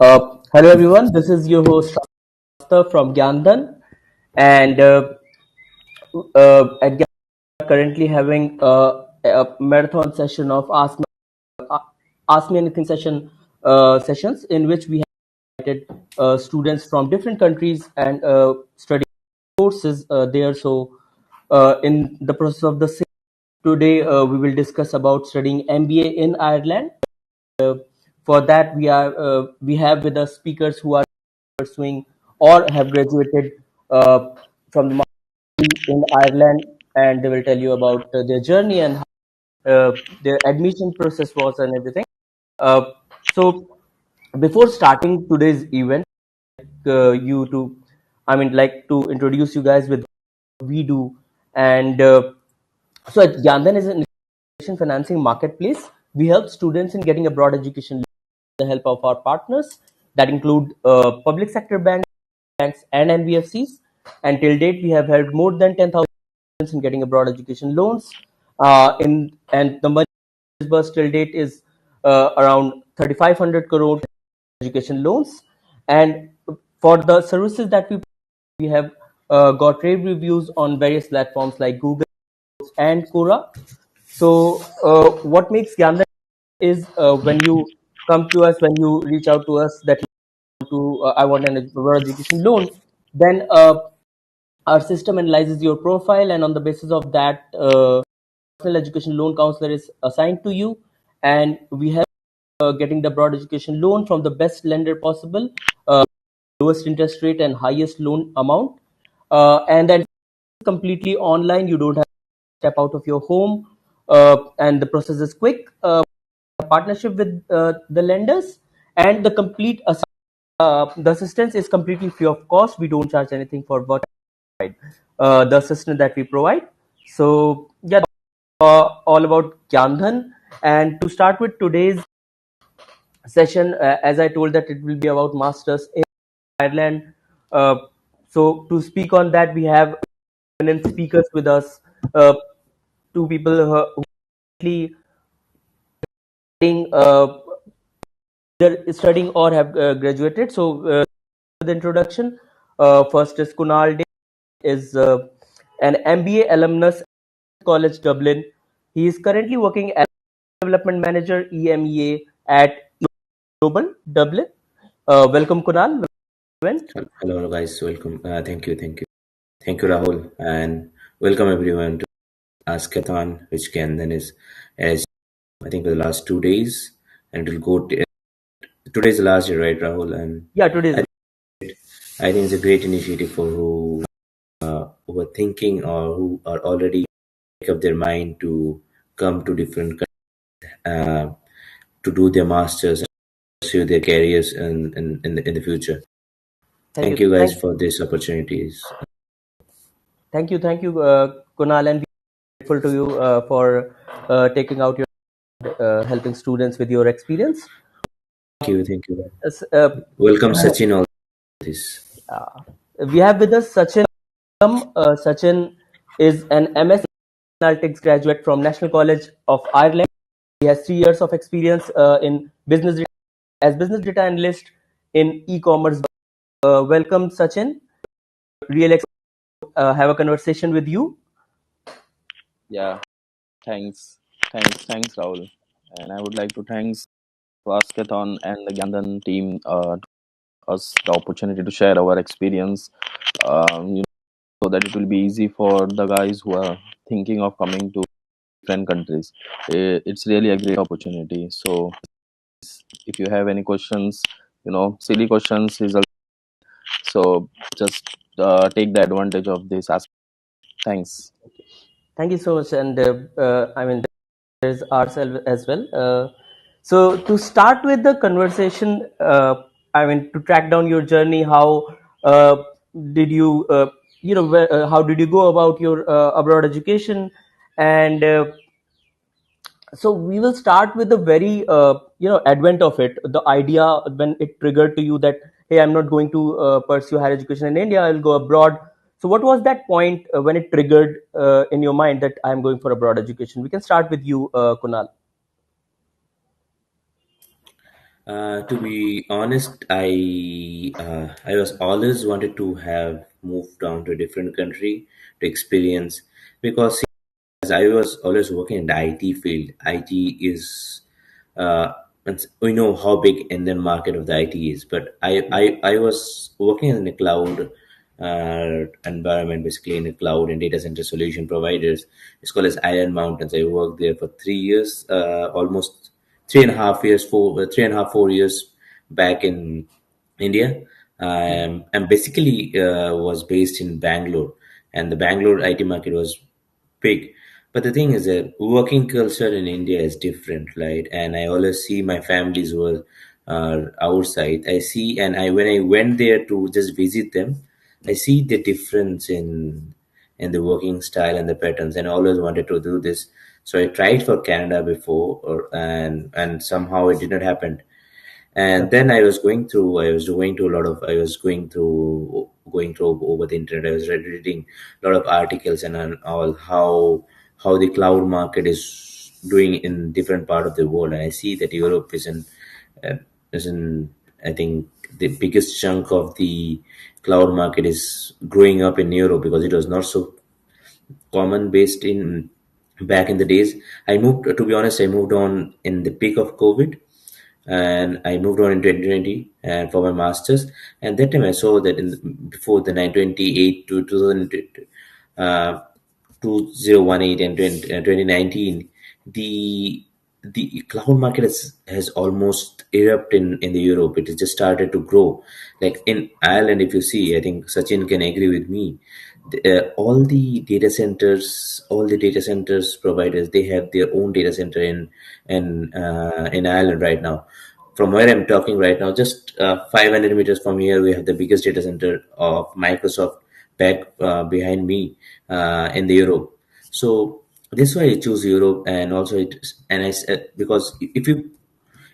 Hello everyone, this is your host Rasta from GyanDhan, and at GyanDhan we are currently having a marathon session of uh, Ask Me Anything sessions in which we have invited students from different countries and study courses there. So, in the process of the same, today we will discuss about studying MBA in Ireland. Uh, for that, we have with us speakers who are pursuing or have graduated from the master's in Ireland, and they will tell you about their journey and how their admission process was and everything. Uh, so, before starting today's event, you to, I mean, like to introduce you guys with what we do, and so at GyanDhan is an education financing marketplace. We help students in getting a broad education with the help of our partners that include public sector banks and NBFCs. And till date, we have helped more than 10,000 students in getting a broad education loans. And the money disbursed till date is around 3,500 crore education loans. And for the services that we have got rave reviews on various platforms like Google and Quora. So, what makes GyanDhan is when you come to us, when you reach out to us that I want an education loan, then our system analyzes your profile, and on the basis of that, personal education loan counselor is assigned to you, and we have getting the broad education loan from the best lender possible, lowest interest rate and highest loan amount, and then completely online. You don't have to step out of your home, and the process is quick. Partnership with the lenders, and the assistance is completely free of cost. We don't charge anything for what the assistance that we provide. So yeah, all about GyanDhan. And to start with today's session, as I told that it will be about masters in Ireland. Uh, so to speak on that, we have eminent speakers with us. Two people who are currently studying or have graduated. So the introduction. First is Kunal Day, is an MBA alumnus at College Dublin. He is currently working as development manager EMEA at Global Dublin. Welcome, Kunal. Hello, guys. Welcome. Thank you, Rahul, and welcome everyone to Askathon, which can then is as I think for the last 2 days, and it'll go. Today's the last day, right, Rahul? And Yeah, today's. I think it's a great initiative for who are thinking or who are already make up their mind to come to different to do their masters and pursue their careers in the future. Thank you guys for these opportunities. Thank you, Kunal, and we're grateful to you for taking out your helping students with your experience. Thank you. Welcome, Sachin. All this. We have with us Sachin. Sachin is an MS Analytics graduate from National College of Ireland. He has 3 years of experience in business data analyst in e-commerce. Welcome, Sachin. Really excited to have a conversation with you. Yeah, thanks, Rahul. And I would like to thanks Vaskathon and the GyanDhan team us the opportunity to share our experience, so that it will be easy for the guys who are thinking of coming to different countries. It's really a great opportunity. So if you have any questions, silly questions is so just take the advantage of this aspect. Thanks. Thank you so much, and I mean there's ourselves as well. So to start with the conversation, I mean to track down your journey, how did you, how did you go about your abroad education, and so we will start with the very advent of it, the idea when it triggered to you that hey, I'm not going to pursue higher education in India, I'll go abroad. So what was that point when it triggered in your mind that I'm going for abroad education? We can start with you, Kunal. To be honest, I was always wanted to have moved down to a different country to experience, because as I was always working in the IT field. IT is, uh, we know how big Indian market of the IT is, but I was working in the cloud environment, basically in the cloud and data center solution providers. It's called as Iron Mountains. I worked there for 3 years, almost 3.5 years, 3.5 4 years back in India. And basically was based in Bangalore, and the Bangalore IT market was big. But the thing is that working culture in India is different, right? And I always see my families were outside. I see, and I when I went there to just visit them, I see the difference in the working style and the patterns. And I always wanted to do this, so I tried for Canada before, and somehow it did not happen. And then I was going through over the internet. I was reading a lot of articles and all how the cloud market is doing in different part of the world. And I see that Europe uh, is in I think the biggest chunk of the cloud market is growing up in Europe, because it was not so common based in back in the days. To be honest, I moved on in the peak of COVID, and I moved on in 2020 and for my masters. And that time I saw that before the 928 to 2000, 2018 and 2019, the cloud market has almost erupted in the Europe. It has just started to grow. Like in Ireland, if you see, I think Sachin can agree with me. All the data centers providers, they have their own data center in Ireland right now. From where I'm talking right now, just 500 meters from here, we have the biggest data center of Microsoft back behind me in the Europe. So this is why I choose Europe. And also I said, because if you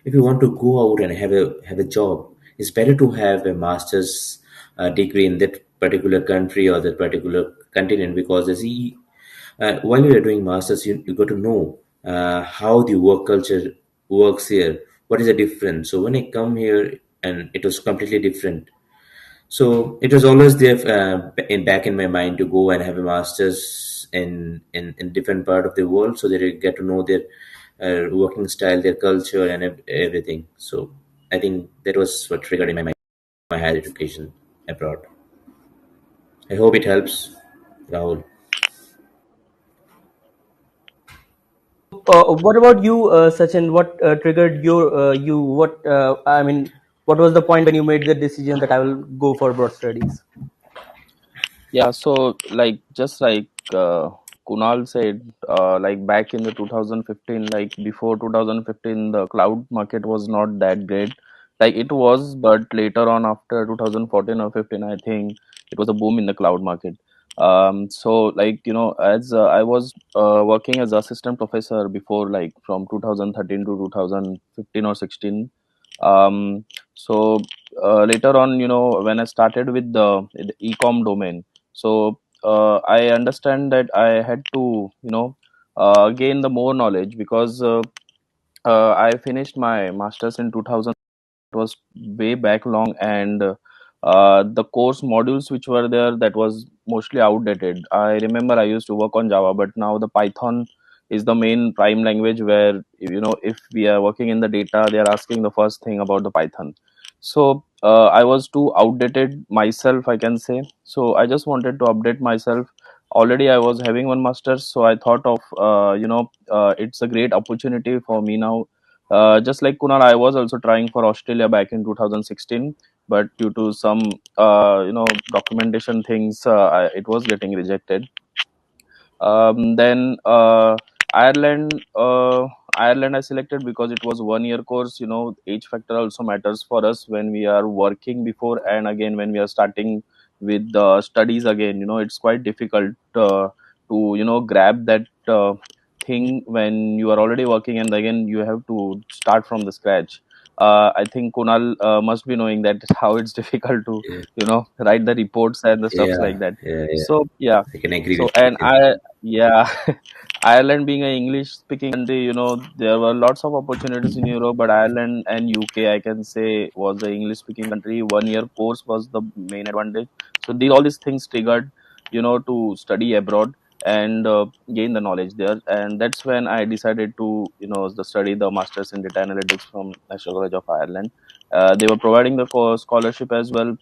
want to go out and have a job, it's better to have a master's degree in that particular country or that particular continent, because while you are doing masters, you got to know how the work culture works here. What is the difference? So when I come here, and it was completely different. So it was always there back in my mind to go and have a master's in different part of the world, so that I get to know their working style, their culture, and everything. So I think that was what triggered in my mind my higher education abroad. I hope it helps, Rahul. What about you, Sachin? What triggered you? What was the point when you made the decision that I will go for abroad studies? Yeah, so like just like Kunal said, like back in the 2015, like before 2015, the cloud market was not that great. Like it was, but later on after 2014 or 15, I think it was a boom in the cloud market. So like as I was working as assistant professor before, like from 2013 to 2015 or 16. Um, so later on, when I started with the e-com domain, so I understand that I had to gain the more knowledge, because I finished my masters in 2000. It was way back long, and the course modules which were there, that was mostly outdated. I remember I used to work on Java, but now the Python is the main prime language, where if we are working in the data, they are asking the first thing about the Python. So I was too outdated myself, I can say. So I just wanted to update myself. Already I was having one master's, so I thought of it's a great opportunity for me now. Just like Kunal, I was also trying for Australia back in 2016, but due to some documentation things, it was getting rejected. Then Ireland, Ireland I selected because it was 1 year course. Age factor also matters for us when we are working before, and again when we are starting with the studies again. It's quite difficult to grab that thing when you are already working, and again you have to start from the scratch. I think Kunal must be knowing that how it's difficult to Yeah, write the reports and the stuffs yeah, like that. yeah, yeah. So yeah, I can agree so with you. and Yeah. Yeah, Ireland being an English speaking country, there were lots of opportunities in Europe, but Ireland and UK, I can say, was the English speaking country. 1 year course was the main advantage. So all these things triggered, to study abroad and gain the knowledge there. And that's when I decided to, study the masters in data analytics from National College of Ireland. They were providing the scholarship as well,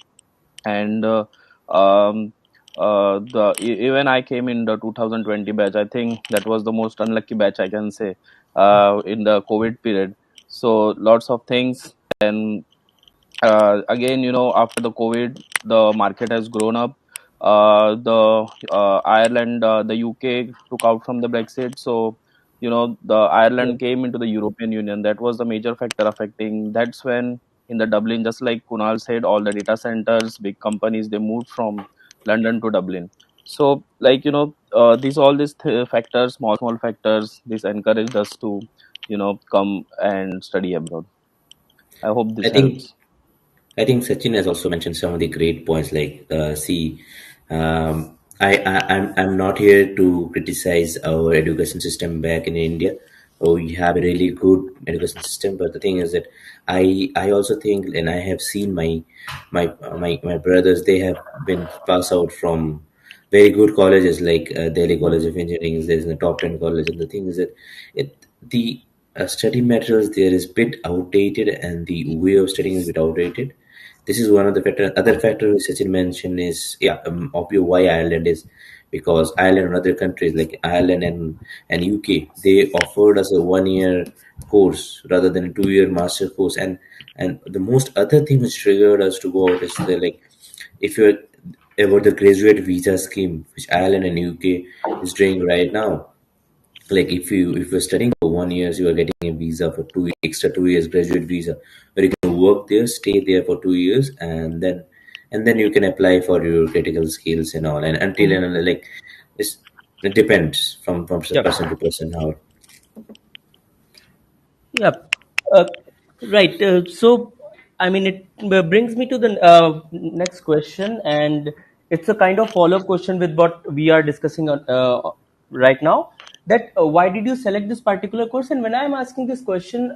and um, even I came in the 2020 batch. I think that was the most unlucky batch, I can say, in the COVID period. So lots of things, and again, after the COVID, the market has grown up. The Ireland, the UK took out from the Brexit, so the Yeah. Ireland came into the European Union. That was the major factor affecting. That's when in the Dublin, just like Kunal said, all the data centers, big companies, they moved from London to Dublin. So, like these all these factors, small factors, this encouraged us to come and study abroad. I hope I this think helps. I think Sachin has also mentioned some of the great points. Like, see, I'm not here to criticize our education system back in India. Oh, we have a really good education system, but the thing is that I also think, and I have seen my brothers. They have been passed out from very good colleges like Delhi College of Engineering is there in the top 10 college, and the thing is that the study materials there is bit outdated, and the way of studying is bit outdated. This is one of the factor. Other factor which Sachin mentioned is, yeah, obvious why Ireland is, because Ireland and other countries like Ireland and UK, they offered us a 1 year course rather than a 2 year master course. And the most other thing which triggered us to go out is the, like, if you're about the graduate visa scheme which Ireland and UK is doing right now. Like, if you're studying for 1 year, you are getting a visa for extra 2 years graduate visa, where you can work there, stay there for 2 years, and then you can apply for your critical skills and all. And until Mhm. and like it's, it depends from Yeah. person to person how. Yeah. Uh, right. So, I mean, it brings me to the next question, and it's a kind of follow-up question with what we are discussing right now. That why did you select this particular course? And when I'm asking this question,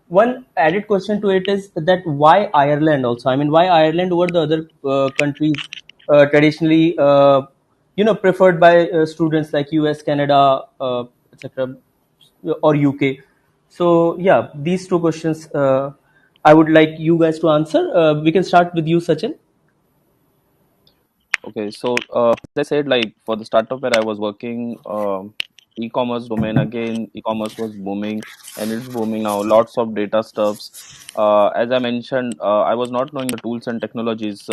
one added question to it is that why Ireland also? I mean, why Ireland over the other countries traditionally, preferred by students like US, Canada, etc., or UK? So yeah, these two questions I would like you guys to answer. We can start with you, Sachin. Okay, so as I said, like for the startup where I was working, e-commerce domain again, e-commerce was booming, and it's booming now. Lots of data stuffs. As I mentioned, I was not knowing the tools and technologies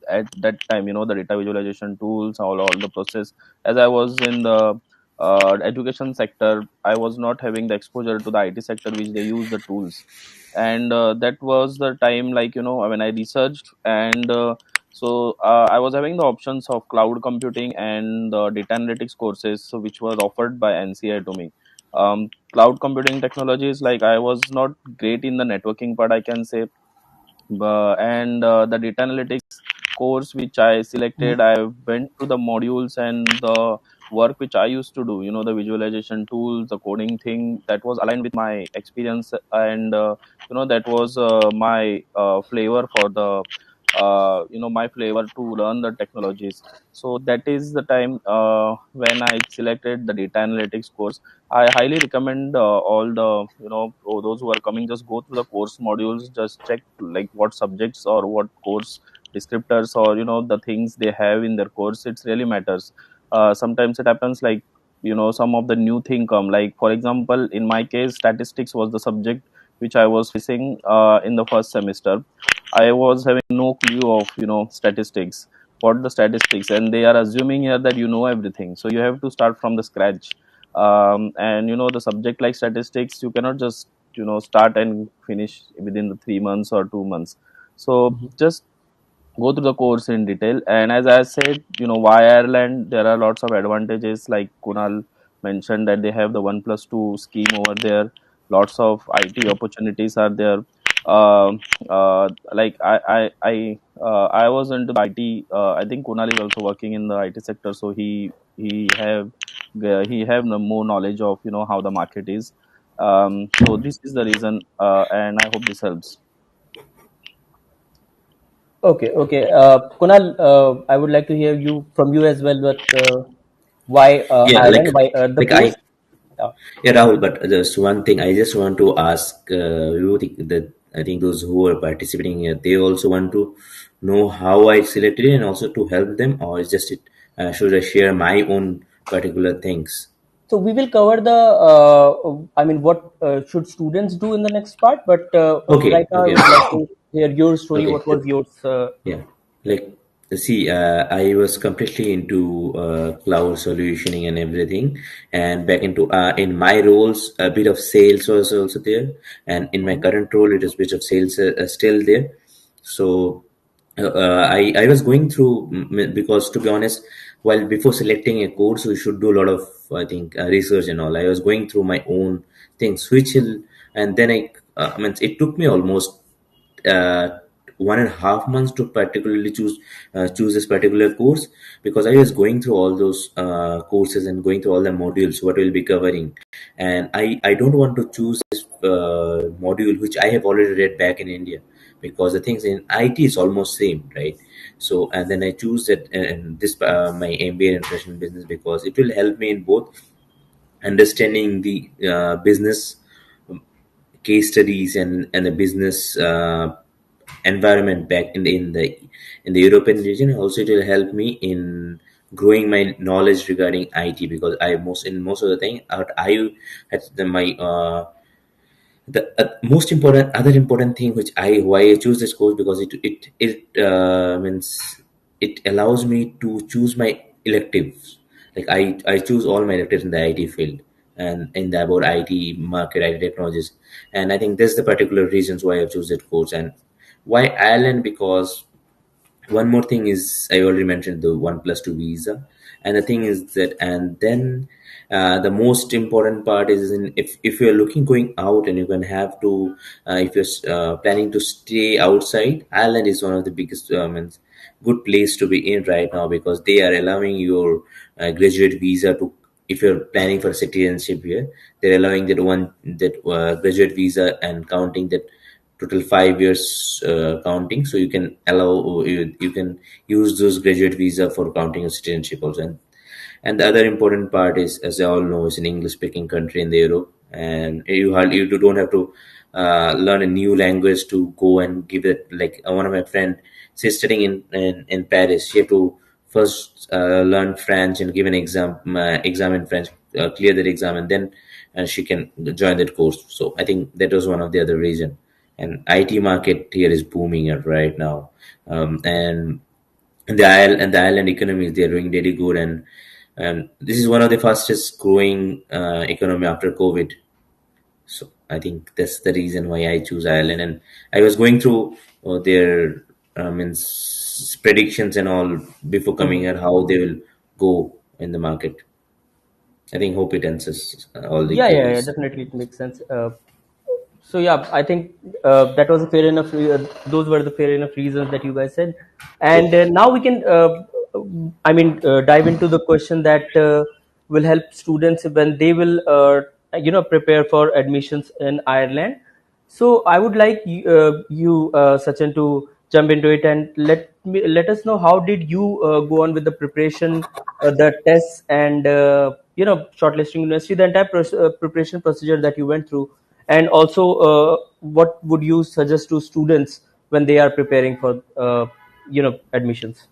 at that time. The data visualization tools, all the process. As I was in the education sector, I was not having the exposure to the IT sector, which they use the tools, and that was the time, like when I researched and. So I was having the options of cloud computing and the data analytics courses, so which was offered by NCI to me. Cloud computing technologies, like I was not great in the networking part, I can say, and the data analytics course which I selected, I went through the modules and the work which I used to do, the visualization tools, the coding thing, that was aligned with my experience, and that was my flavor for the my flavor to learn the technologies. So that is the time when I selected the data analytics course. I highly recommend all the those who are coming, just go through the course modules, just check like what subjects or what course descriptors or the things they have in their course. It really matters. Sometimes it happens like some of the new thing come, like for example in my case statistics was the subject which I was facing in the first semester. I was having no clue of statistics, what the statistics, and they are assuming here that you know everything, so you have to start from the scratch. And the subject like statistics, you cannot just start and finish within the 3 months or 2 months. So just go through the course in detail. And as I said, why Ireland, there are lots of advantages, like Kunal mentioned that they have the 1+2 scheme over there. Lots of IT opportunities are there. Like I was into the IT. I think Kunal is also working in the IT sector, so he he have no more knowledge of how the market is. So this is the reason, and I hope this helps. Okay, okay. Kunal, I would like to hear you from you as well. But why Yeah, Ireland? Why the like I course? Yeah. yeah, Rahul. But just one thing, I just want to ask you that I think those who are participating here, they also want to know how I selected it and also to help them, or is just it? Should I share my own particular things? So we will cover the. I mean, what should students do in the next part? But right Okay, now, I okay, would like okay. to hear your story. Okay. What was yours? Yeah, like see, I was completely into cloud solutioning and everything, and back into in my roles, a bit of sales was also there, and in my Mhm. current role, it is bit of sales still there. So I was going through because to be honest, while before selecting a course, we should do a lot of I think research and all. I was going through my own things, and then I mean, it took me almost uh, 1.5 months to particularly choose this particular course because I was going through all those courses and going through all the modules what we'll be covering, and I don't want to choose this module which I have already read back in India because the things in IT is almost same, right? So and then I choose that and this my MBA in International Business because it will help me in both understanding the business case studies and the business environment back in the European region. Also, it will help me in growing my knowledge regarding IT because most of the time I had my the most important other important thing which I why I choose this course because it means it allows me to choose my electives. Like I choose all my electives in the IT field and in the about IT market, IT technologies, and I think that's the particular reasons why I choose that course. And why Ireland? Because one more thing is I already mentioned the 1+2 visa, and the thing is that and then the most important part is if you're looking going out and you're going to have to if you're planning to stay outside, Ireland is one of the biggest and good place to be in right now because they are allowing your graduate visa to if you're planning for citizenship here, they're allowing that graduate visa and counting that total 5 years counting, so you can you can use those graduate visa for counting your citizenship also. And the other important part is, as I all know, it's an English speaking country in the Europe, and you don't have to learn a new language to go and give it. Like one of my friend, she's studying in Paris. She have to first learn French and give an exam in French, clear that exam, and then she can join that course. So I think that was one of the other reason. And IT market here is booming right now, and the island economies they are doing really good, and this is one of the fastest growing economy after COVID. So I think that's the reason why I choose Ireland. And I was going through their predictions and all before coming Mhm. here, how they will go in the market. I think hope it answers all the Yeah, yeah, yeah. queries. Definitely, it makes sense. So yeah, I think that was a fair enough. Those were the fair enough reasons that you guys said, and Okay. now we can, I mean, dive into the question that will help students when they will, prepare for admissions in Ireland. So I would like you, Sachin, to jump into it and let us know how did you go on with the preparation, the tests, and shortlisting university, the entire preparation procedure that you went through, and also what would you suggest to students when they are preparing for admissions?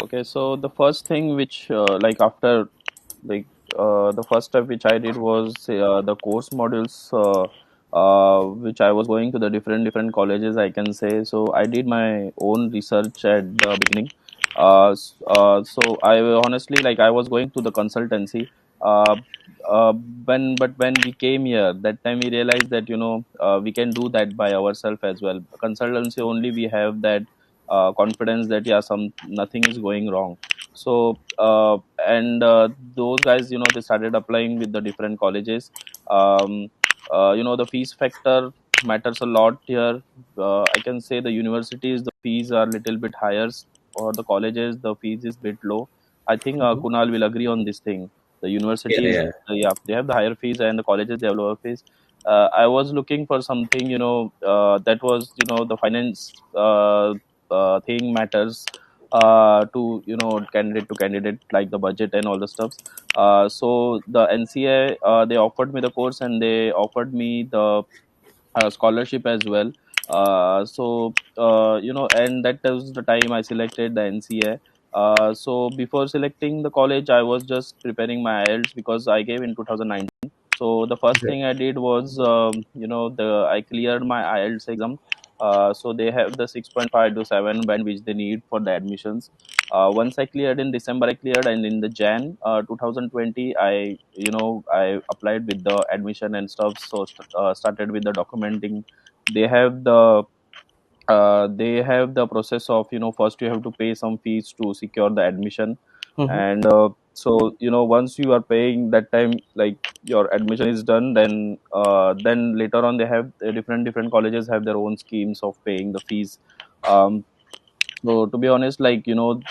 Okay, so the first thing which like after like the first step which I did was the course modules which I was going to the different colleges, I can say. So I did my own research at the beginning. So I honestly, like, I was going to the consultancy. Uh, when we came here, that time we realized that we can do that by ourselves as well. Consultancy only we have that confidence that yeah, some nothing is going wrong. So and those guys, they started applying with the different colleges. um, the fees factor matters a lot here. I can say the universities, the fees are little bit higher, or the colleges, the fees is bit low. I think Kunal will agree on this thing. The Yeah, universities, yeah. yeah, they have the higher fees, and the colleges they have lower fees. I was looking for something, that was, the finance thing matters to candidate to candidate, like the budget and all the stuff. So the NCA, they offered me the course, and they offered me the scholarship as well. And that was the time I selected the NCA. So before selecting the college, I was just preparing my IELTS because I gave in 2019. So the first Right. thing I did was, I cleared my IELTS exam. So they have the 6.5 to 7 band which they need for the admissions. Once I cleared in December, I cleared, and in the Jan 2020, I applied with the admission and stuff. So started with the documenting. They have the process of, first you have to pay some fees to secure the admission. Mhm. And so, once you are paying that time, like your admission is done, then later on they have different colleges have their own schemes of paying the fees. So to be honest, like,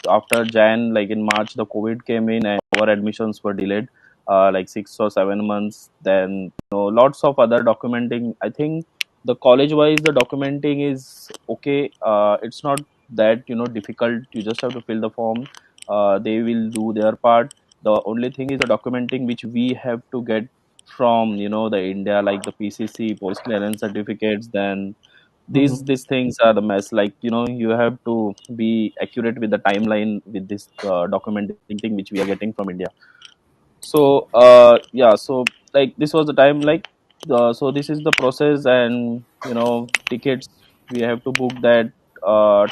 after Jan, like in March, the COVID came in and our admissions were delayed, like 6 or 7 months. Then, lots of other documenting. I think the college wise, the documenting is okay. It's not that, difficult. You just have to fill the form. They will do their part. The only thing is the documenting which we have to get from, the India, like the PCC, post clearance certificates. Then Mhm. these things are the mess, like, you have to be accurate with the timeline with this documenting thing which we are getting from India. So yeah, so like this was the time, like, so this is the process. And tickets, we have to book that.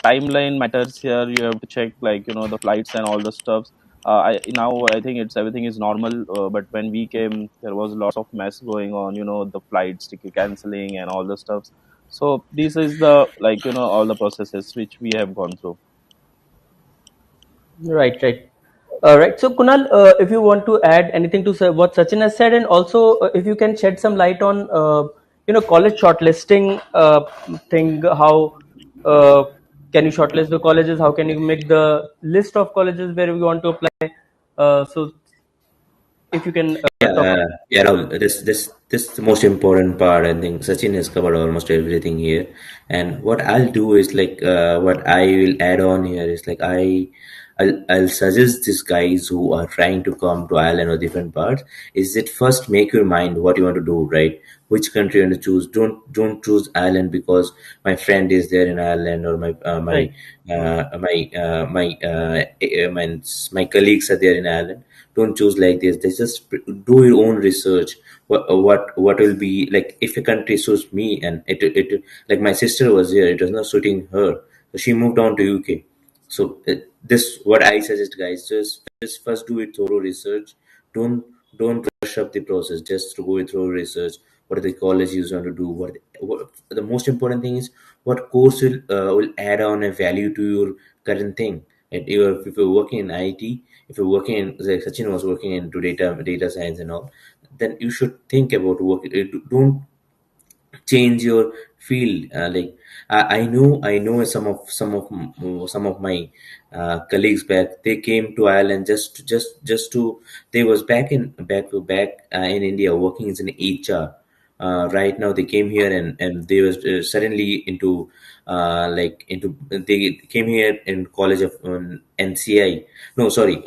Timeline matters here. You have to check, like, the flights and all the stuffs. Now I think it's everything is normal, but when we came, there was lots of mess going on, the flights ticket canceling and all the stuffs. So this is the, like, all the processes which we have gone through. Right, right. Right. So, Kunal, if you want to add anything to what Sachin has said, and also if you can shed some light on, college shortlisting thing, how uh, can you shortlist the colleges? How can you make the list of colleges where we want to apply? So, if you can Yeah, talk. yeah, Rahul, this is the most important part. I think Sachin has covered almost everything here. And what I'll do is like what I will add on here is like I'll suggest these guys who are trying to come to Ireland or different parts is that first make your mind what you want to do, right? Which country you want to choose. Don't choose Ireland because my friend is there in Ireland or Right. my colleagues are there in Ireland. Don't choose like this. They just do your own research. What will be like if a country suits me and it like my sister was here. It was not suiting her, so she moved on to UK. So this what I suggest, guys. Just first do it thorough research. Don't don't rush up the process. Just to go through research. What are the colleges you want to do? What the most important thing is what course will add on a value to your current thing. And if you're working in IT, if you're working in like Sachin was working into data science and all, then you should think about work. Don't change your field like I know some of my colleagues back, they came to Ireland just to they was back in India working as an HR. Right now they came here and they was suddenly into they came here in college of NCI, no sorry,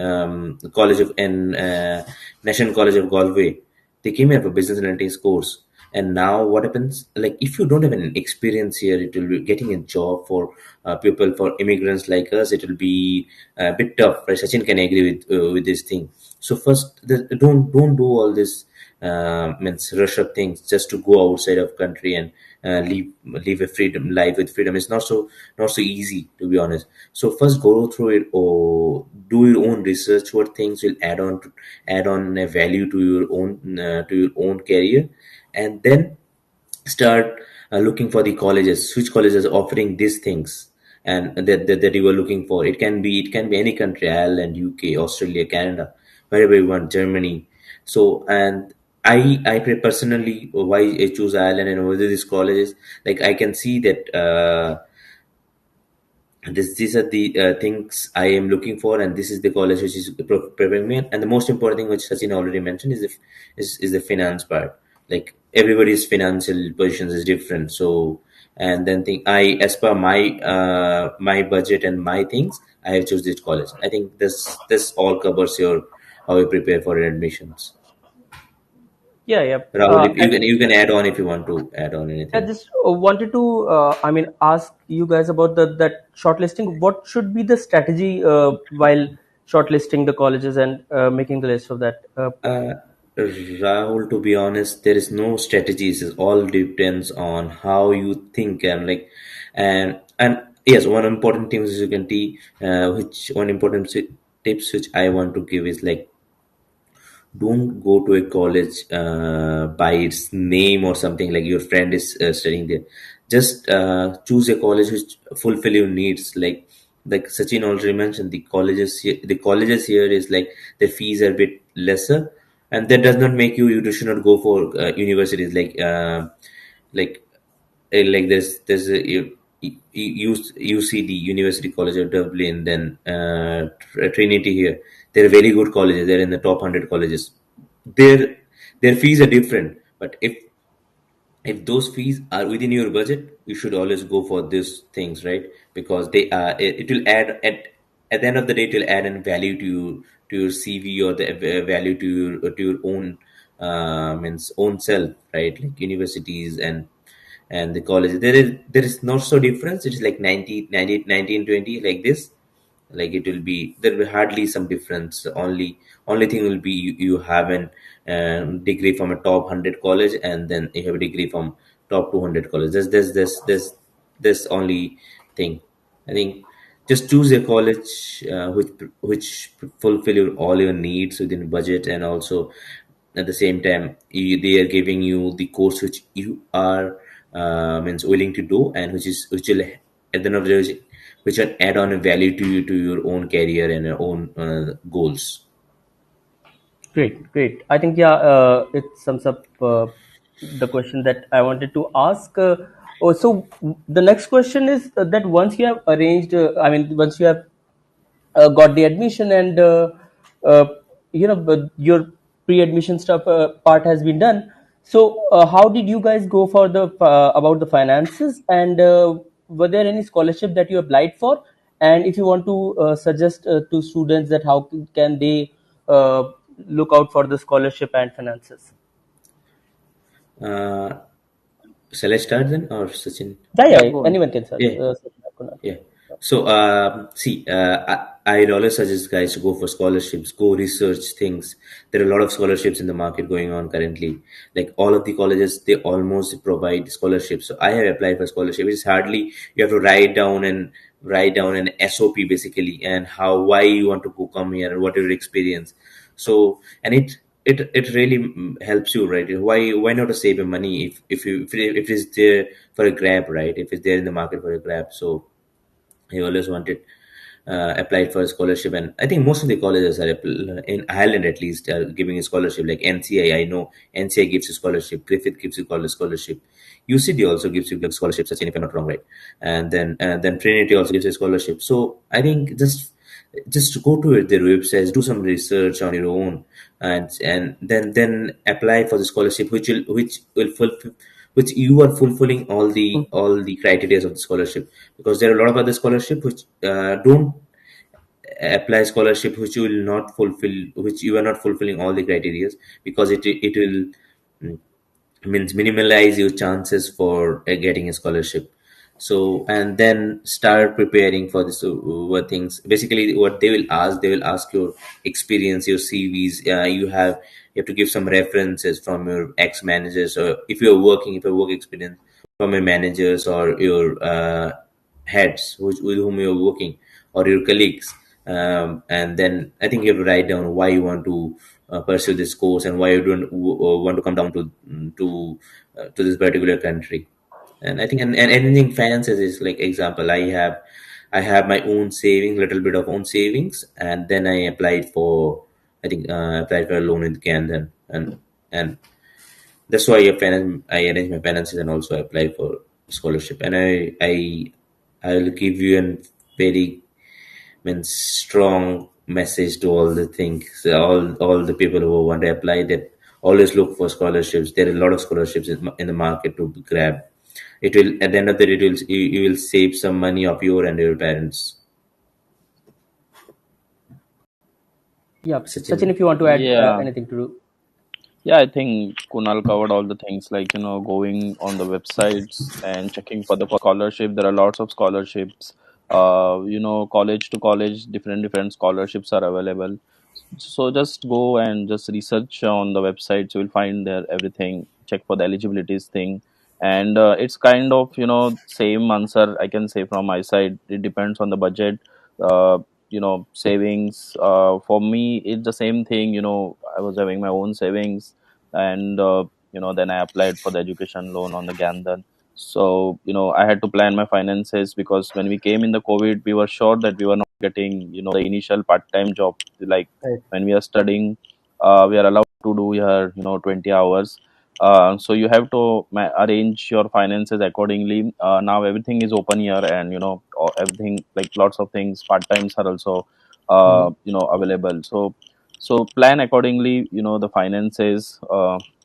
college of National College of Galway. They came here for business analytics course. And now what happens, like if you don't have an experience here, it will be getting a job for people, for immigrants like us, it will be a bit tough, right? Sachin can agree with this thing. So first don't do all this means rush up things just to go outside of country and live a freedom life with freedom. It's not so easy, to be honest. So first go through it or do your own research, what things will add on a value to your own career, and then start looking for the colleges, which colleges are offering these things and that you were looking for. It can be any country: Ireland, UK, Australia, Canada, wherever you want, Germany. So and I personally why I choose Ireland and whether these colleges, like I can see that these are the things I am looking for, and this is the college which is preparing me. And the most important thing, which Sachin already mentioned, is the finance part. Like everybody's financial positions is different. So, and then think I, as per my budget and my things, I have choose this college. I think this all covers your how you prepare for your admissions. Yeah, yeah. Rahul, if And you can add on if you want to add on I anything. just wanted to, ask you guys about that shortlisting. What should be the strategy while shortlisting the colleges and making the list of that? Uh, Rahul, to be honest, there is no strategies. It all depends on how you think, and like, and yes, one important thing which you can which one important tips which I want to give is like, don't go to a college by its name or something like your friend is studying there. Just choose a college which fulfill your needs. Like Sachin already mentioned, the colleges here is like the fees are a bit lesser, and that does not make you should not go for universities like like there's a UCD, University College of Dublin, then Trinity here. They're very good colleges. They're in the top 100 colleges. Their fees are different, but if those fees are within your budget, you should always go for these things, right? Because they are it will add at the end of the day, it will add in value to your CV, or the value to your own means own self, right? Like universities and the college, there is not so difference. It is like 19 20 like this. Like it will be, there will be hardly some difference. Only thing will be you have an degree from a top 100 college, and then you have a degree from top 200 college. There's only thing. I think just choose a college which fulfill all your needs within budget, and also at the same time they are giving you the course which you are means willing to do, and which will at the end of the day, which will add on a value to you, to your own career and your own goals. Great, great. I think, yeah, it sums up the question that I wanted to ask. The next question is that once you have arranged, once you have got the admission and uh, but your pre-admission stuff part has been done. So how did you guys go for the about the finances, and were there any scholarship that you applied for? And if you want to suggest to students that how can they uh, look out for the scholarship and finances? uh, shall I start then, or Sachin? Yeah, Yeah, yeah, go on. anyone can start. Yeah. Kunal. Yeah. So, see, I'd always suggest guys to go for scholarships, go research things. There are a lot of scholarships in the market going on currently. Like all of the colleges, they almost provide scholarships. So I have applied for scholarship. It's hardly, you have to write down an SOP basically, and why you want to go come here and what your experience. So, and it really helps you, right? Why not to save your money if it's there for a grab, right? If it's there in the market for a grab. So he always wanted applied for a scholarship, and I think most of the colleges are in Ireland at least are giving a scholarship. Like NCI, I know NCI gives you scholarship, Griffith gives you college scholarship, UCD also gives you scholarship, Sachin, if I'm not wrong, right? And then Trinity also gives you scholarship. So I think just go to their websites, do some research on your own, and then apply for the scholarship which will fulfill, which you are fulfilling all the criteria of the scholarship. Because there are a lot of other scholarship which don't apply scholarship which you will not fulfill, which you are not fulfilling all the criteria, because it will mm, means minimize your chances for getting a scholarship. So, and then start preparing for this what things basically what they will ask your experience, your CVs. You have to give some references from your ex managers, or if you're work experience, from your managers or your heads with whom you're working, or your colleagues. And then I think you have to write down why you want to pursue this course, and why you don't want to come down to this particular country. And I think, and anything finances is like example. I have my own saving, little bit of own savings, and then I applied for, I think applied for a loan with GyanDhan, and that's why I arrange my finances, and also apply for scholarship. And I will give you an very means strong message to all the things, all the people who want to apply, that always look for scholarships. There are a lot of scholarships in the market to grab. It will, at the end of the day, you will save some money of your and your parents. Yeah, Sachin, Sachin. if you want to add Yeah, anything to do. yeah, I think Kunal covered all the things like, going on the websites and checking for the scholarship. There are lots of scholarships. College to college, different scholarships are available. So just go and just research on the websites. You will find there everything. Check for the eligibilities thing, and it's kind of same answer I can say from my side. It depends on the budget. Uh, Savings. For me, it's the same thing. I was having my own savings, and then I applied for the education loan on the GyanDhan. So I had to plan my finances, because when we came in the COVID, we were sure that we were not getting the initial part-time job. Like Right. when we are studying, we are allowed to do here 20 hours. So you have to arrange your finances accordingly. Now everything is open here, and everything, like lots of things, part times are also Mhm. available. So plan accordingly, the finances.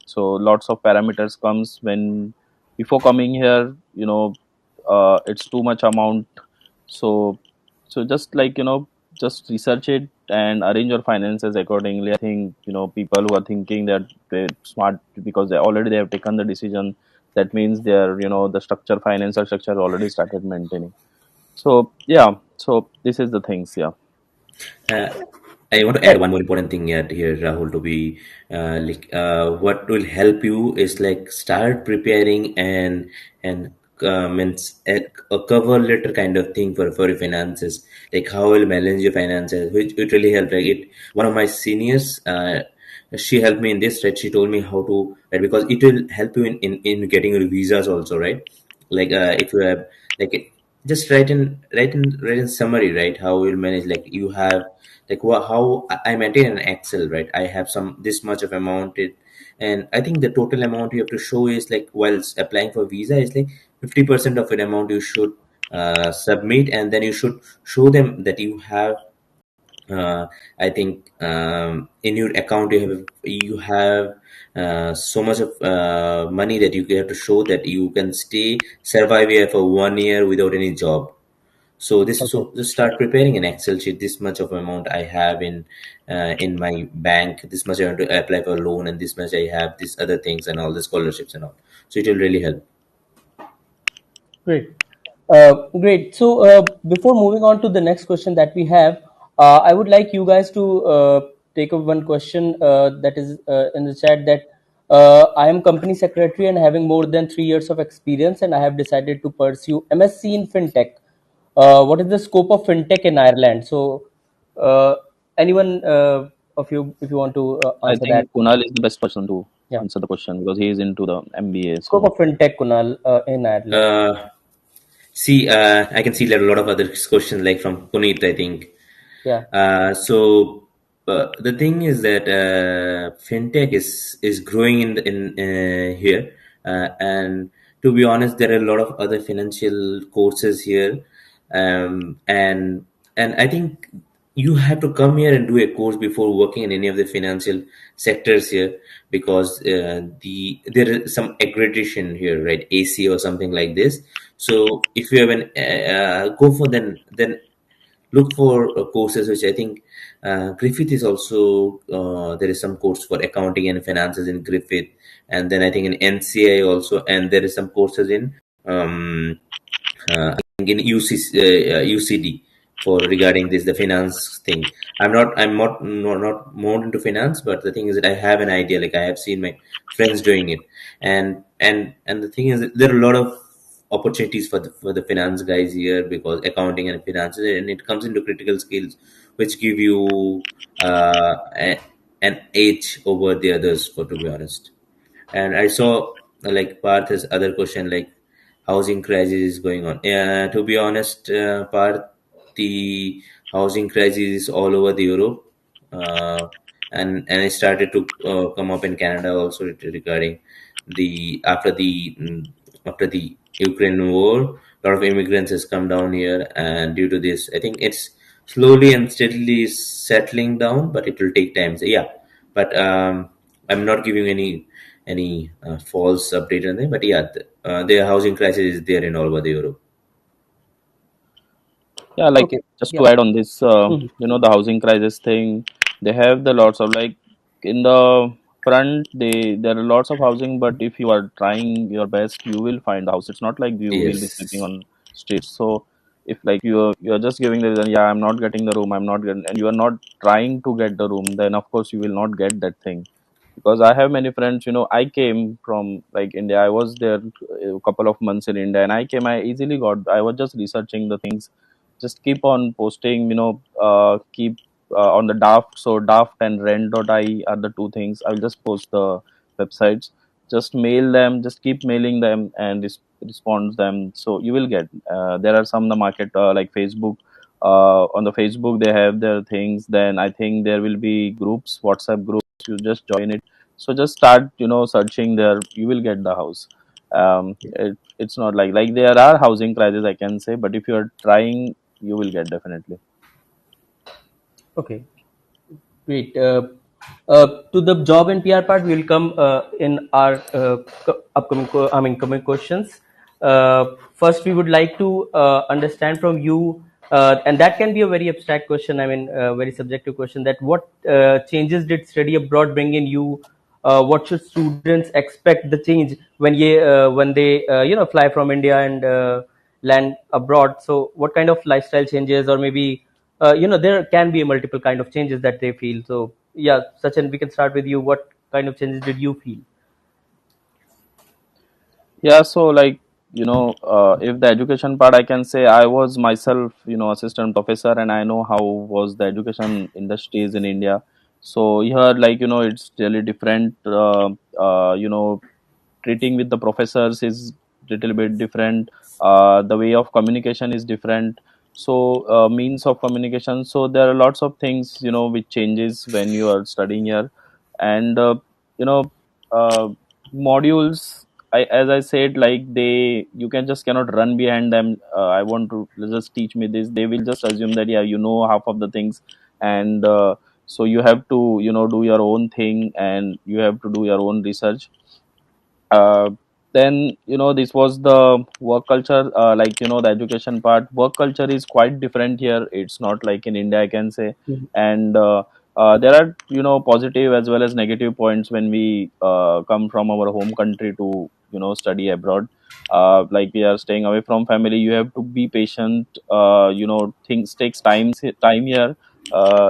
So lots of parameters comes when before coming here. It's too much amount. So so just like just research it and arrange your finances accordingly. I think people who are thinking that they're smart because they have taken the decision, that means they're the financial structure already started maintaining. So yeah, so this is the things. Yeah. Uh, I want to add Right. one more important thing here, Rahul, to be what will help you is like start preparing and means a cover letter kind of thing for your finances, like how will manage your finances, which it really help. Like it, one of my seniors, she helped me in this, right? She told me how to, right, because it will help you in getting your visas also, right? Like if you have like just write in summary, right, how you'll manage, like you have like how I maintain an Excel, right? I have some this much of amount it, and I think the total amount you have to show is like while applying for visa is like 50% of an amount you should submit, and then you should show them that you have I think in your account you have so much of money that you have to show that you can stay survive here for 1 year without any job. So this is, Okay. so just start preparing an Excel sheet. This much of amount I have in my bank. This much I want to apply for a loan, and this much I have these other things and all the scholarships and all. So it will really help. Great. Great. So before moving on to the next question that we have, I would like you guys to take up one question that is in the chat, that I am company secretary and having more than 3 years of experience, and I have decided to pursue MSc in Fintech. What is the scope of Fintech in Ireland? So, anyone of you, if you want to I answer that, think Kunal is the best person to yeah. answer the question because he is into the MBA. Scope So of Fintech, Kunal, in Ireland. Uh, See, I can see that a lot of other questions like from Puneet, I think. Yeah. The thing is that fintech is growing in here, and to be honest, there are a lot of other financial courses here, and I think you have to come here and do a course before working in any of the financial sectors here, because there is some accreditation here, right? AC or something like this. So if you have an go for then look for courses which I think Griffith is also there is some course for accounting and finances in Griffith, and then I think in NCI also, and there is some courses in I think in UCD for regarding this the finance thing. I'm not more into finance, but the thing is that I have an idea. Like I have seen my friends doing it, and the thing is that there are a lot of opportunities for the finance guys here, because accounting and finances, and it comes into critical skills which give you an edge over the others, for to be honest. And I saw like Parth's other question, like housing crisis is going on. Yeah, to be honest, Parth, the housing crisis is all over the Europe, and it started to come up in Canada also regarding the after the Ukraine war. lot of immigrants has come down here, and due to this, I think it's slowly and steadily settling down, but it will take time. So yeah, but I'm not giving any false update on that. But yeah, the housing crisis is there in all over the Europe. Yeah, like Okay. just Yeah. to add on this, Mhm. the housing crisis thing, they have the lots of like in the front, there are lots of housing, but if you are trying your best, you will find a house. It's not like you will be sleeping Yes. on streets. So if like you're just giving the reason, yeah, I'm not getting the room, I'm not getting, and you are not trying to get the room, then of course you will not get that thing. Because I have many friends, I came from like India. I was there a couple of months in India, and I easily got. I was just researching the things, just keep on posting, keep on the Daft. So Daft and Rent.I are the two things. I'll just post the websites, just mail them, just keep mailing them and respond them. So you will get. There are some in the market like Facebook. On the Facebook they have their things. Then I think there will be groups, WhatsApp groups. You just join it, so just start searching there, you will get the house. It's not like there are housing crisis, I can say, but if you are trying, you will get definitely. Okay. Great. To the job and PR part, we will come in our upcoming, coming questions. First, we would like to understand from you, and that can be a very abstract question. Very subjective question. That what changes did study abroad bring in you? What should students expect the change when they fly from India and land abroad? So, what kind of lifestyle changes, or maybe there can be multiple kind of changes that they feel. So yeah, Sachin, we can start with you. What kind of changes did you feel? Yeah, so like if the education part, I can say I was myself assistant professor, and I know how was the education industries in India. So here, like it's really different. Treating with the professors is little bit different. The way of communication is different. So means of communication, so there are lots of things which changes when you are studying here. And you know uh, modules, as I said, like you can just cannot run behind them. I want to just teach me this, they will just assume that yeah, half of the things. And so you have to do your own thing, and you have to do your own research. uh, then this was the work culture, the education part. Work culture is quite different here, it's not like in India, I can say. Mhm. And there are positive as well as negative points when we come from our home country to study abroad. Like we are staying away from family, you have to be patient. Things takes time here.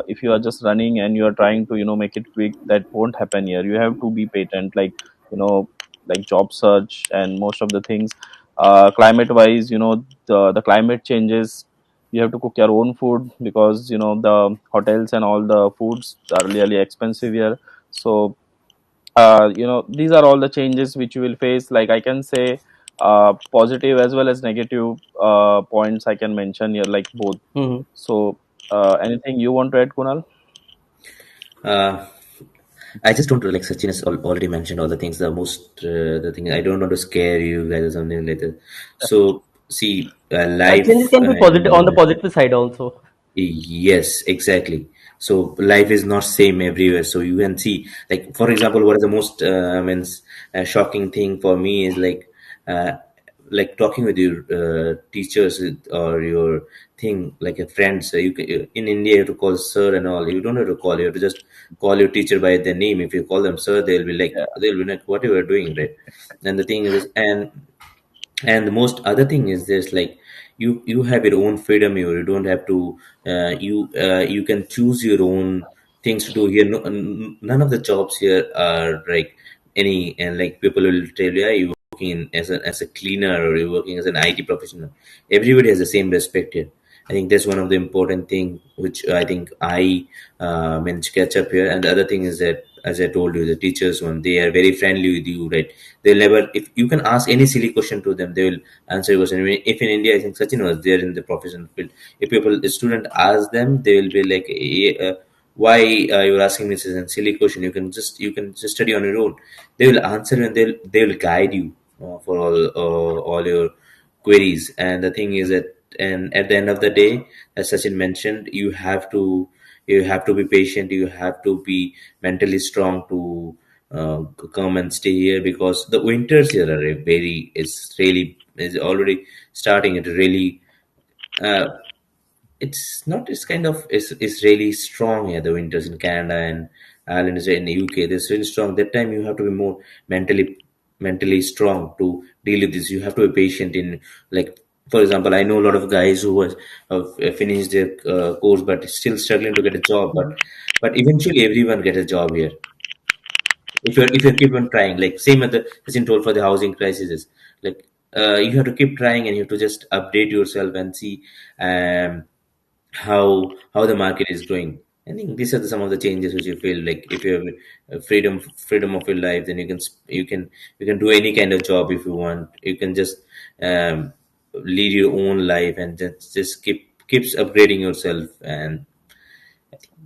If you are just running and you are trying to make it quick, that won't happen here. You have to be patient, you know like job search and most of the things. Climate wise, the climate changes, you have to cook your own food, because the hotels and all the foods are really expensive here. So these are all the changes which you will face, like I can say. Positive as well as negative points I can mention here, like both. Mhm. So anything you want to add, Kunal? Uh, I just don't like Sachin has already mentioned all the things. The thing I don't want to scare you guys or something like that. So see, Changes life can be positive on the in positive side also. yes, exactly. So life is not same everywhere. So you can see, like for example, what is the most shocking thing for me is uh, like talking with your teachers or your thing like a friend. So in India you have to call sir and all. You don't have to call. You have to just call your teacher by their name. If you call them sir, they'll be like what you are doing, right? And the thing is, and the most other thing is this, like you have your own freedom here. You don't have to you can choose your own things to do here. None of the jobs here are like any, and like people will tell you, yeah, you're working as a cleaner or you're working as an IT professional. Everybody has the same respect here. I think that's one of the important thing which I think I managed to catch up here. And the other thing is that, as I told you, the teachers one, they are very friendly with you, right? They'll never, if you can ask any silly question to them, they will answer your question. I mean, if in India, I think Sachin was there in the professional field. If a student asks them, they will be like, why you're asking me this a silly question? You can just study on your own. They will answer and they will guide you for all your queries. And the thing is that, and at the end of the day, as Sachin mentioned, you have to be patient, you have to be mentally strong to come and stay here, because the winters here are very, is already starting. It really uh, it's not, it's really strong here. The winters in Canada and Ireland is in the UK, they're really strong. That time you have to be more mentally strong to deal with this. You have to be patient in, like, for example, I know a lot of guys who was finished their course but still struggling to get a job, Mhm. but eventually everyone get a job here if you keep on trying. Like same as the Sachin told for the housing crisis is, like, you have to keep trying, and you have to just update yourself and see um, how the market is growing. I think these are some of the changes which you feel like, if you have freedom of your life, then you can do any kind of job if you want. You can just lead your own life and just keeps upgrading yourself. And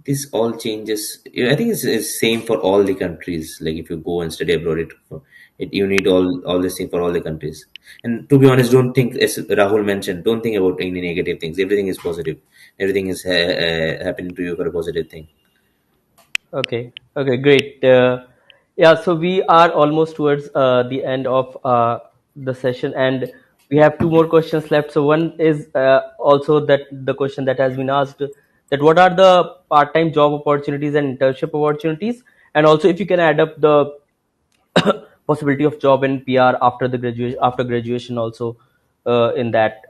this all changes. I think it's same for all the countries. Like if you go and study abroad, you need all this thing for all the countries. And to be honest, don't think, as Rahul mentioned, don't think about any negative things. Everything is positive. Everything is happening to you for a positive thing. Okay. Okay. Great. Yeah. So we are almost towards the end of the session, and we have two more questions left. So one is also that the question that has been asked, that what are the part-time job opportunities and internship opportunities, and also if you can add up the possibility of job in PR after the graduation also, in that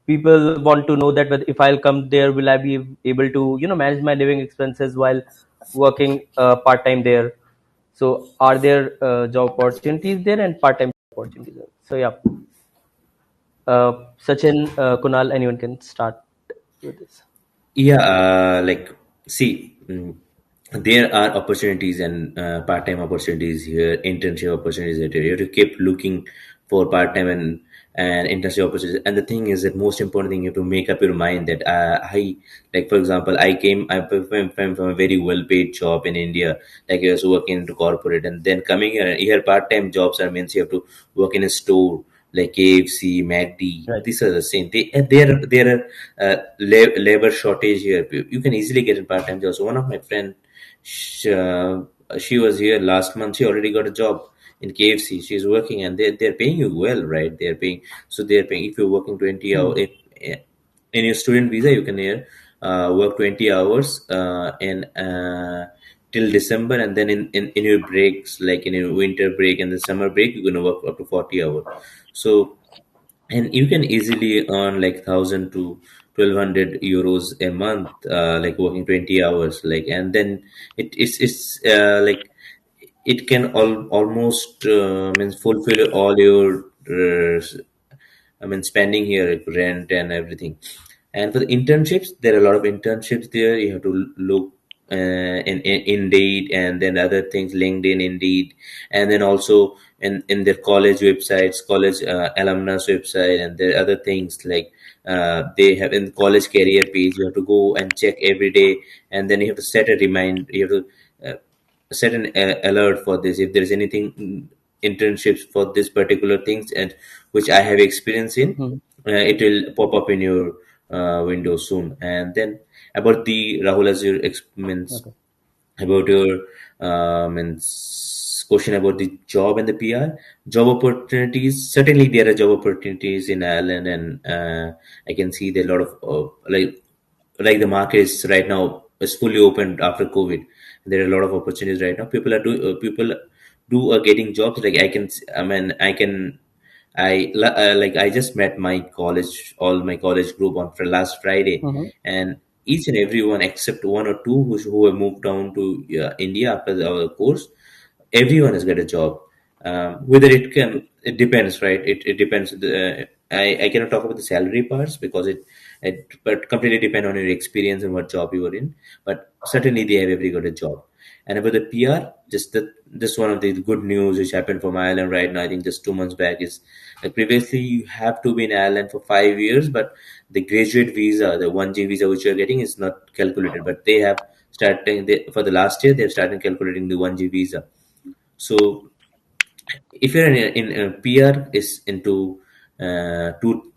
people want to know that whether if I'll come there, will I be able to manage my living expenses while working part time there. So are there job opportunities there and part time opportunities there? So yeah, Sachin, Kunal, anyone can start with this. Yeah, see, there are opportunities and part-time opportunities here, internship opportunities here. You have to keep looking for part-time and internship opportunities. And the thing is that most important thing, you have to make up your mind that like for example, I'm from a very well-paid job in India, like I was working into corporate, and then coming here part-time jobs are means you have to work in a store like KFC, MACD. Right. These are the same. There are labor shortage here. You can easily get in part time jobs. So one of my friend, she was here last month. She already got a job in KFC. She's working, and they're paying you well, right? They're paying if you're working 20 hours. Hmm. In your student visa, you can here work 20 hours in till December, and then in your breaks, like in your winter break and the summer break, you're gonna work up to 40 hours. So, and you can easily earn like 1,000 to 1,200 euros a month, like working 20 hours, like. And then it's like it can almost means fulfill all your spending here, like rent and everything. And for the internships, there are a lot of internships there. You have to look in Indeed, and then other things, LinkedIn, Indeed, and then also in their college websites, college alumnus website, and there are other things like they have in college career page. You have to go and check every day, and then you have to set a remind. You have to set an alert for this if there is anything, internships for this particular things, and which I have experience in. Hmm. It will pop up in your window soon. And then about the Rahul, as your means Okay. about your question about the job and the PR job opportunities. Certainly, there are job opportunities in Ireland, and I can see there are a lot of like the market is right now is fully opened after COVID. There are a lot of opportunities right now. People do are getting jobs. Like I can, I mean, I can. Like I just met all my college group on last Friday, Hmm. and each and everyone except one or two who have moved down to India after our course, everyone has got a job. Whether it depends, right? It depends. I cannot talk about the salary parts because it but completely depend on your experience and what job you were in. But certainly they have every got a job. And about the PR, just one of the good news which happened from Ireland right now. I think just 2 months back is like previously you have to be in Ireland for 5 years, but the graduate visa, the 1G visa which you are getting is not calculated. But they have for the last year they've started calculating the 1G visa. So if you're in PR is into two,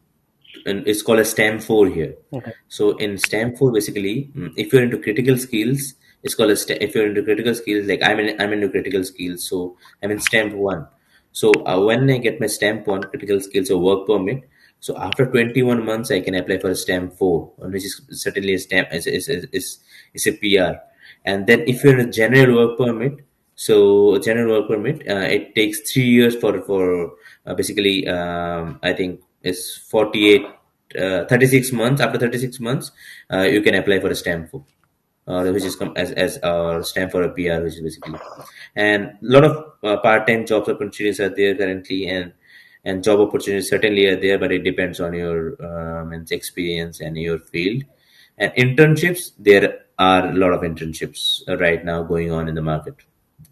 and it's called a STEM 4 here. Okay. So in STEM 4, basically, if you're into critical skills, it's called a if you're into critical skills, like I'm into critical skills, so I'm in STEM 1. So when I get my STEM 1 critical skills or work permit, so after 21 months, I can apply for a STEM 4, which is certainly a STEM is a PR. And then if you're in a general work permit, so general work permit, it takes 3 years for basically, I think it's 48, 36 months. After 36 months, you can apply for a stamp for, which is as stamp for a PR, which is basically, and a lot of part-time jobs opportunities are there currently, and job opportunities certainly are there, but it depends on your experience and your field. And internships, there are a lot of internships right now going on in the market.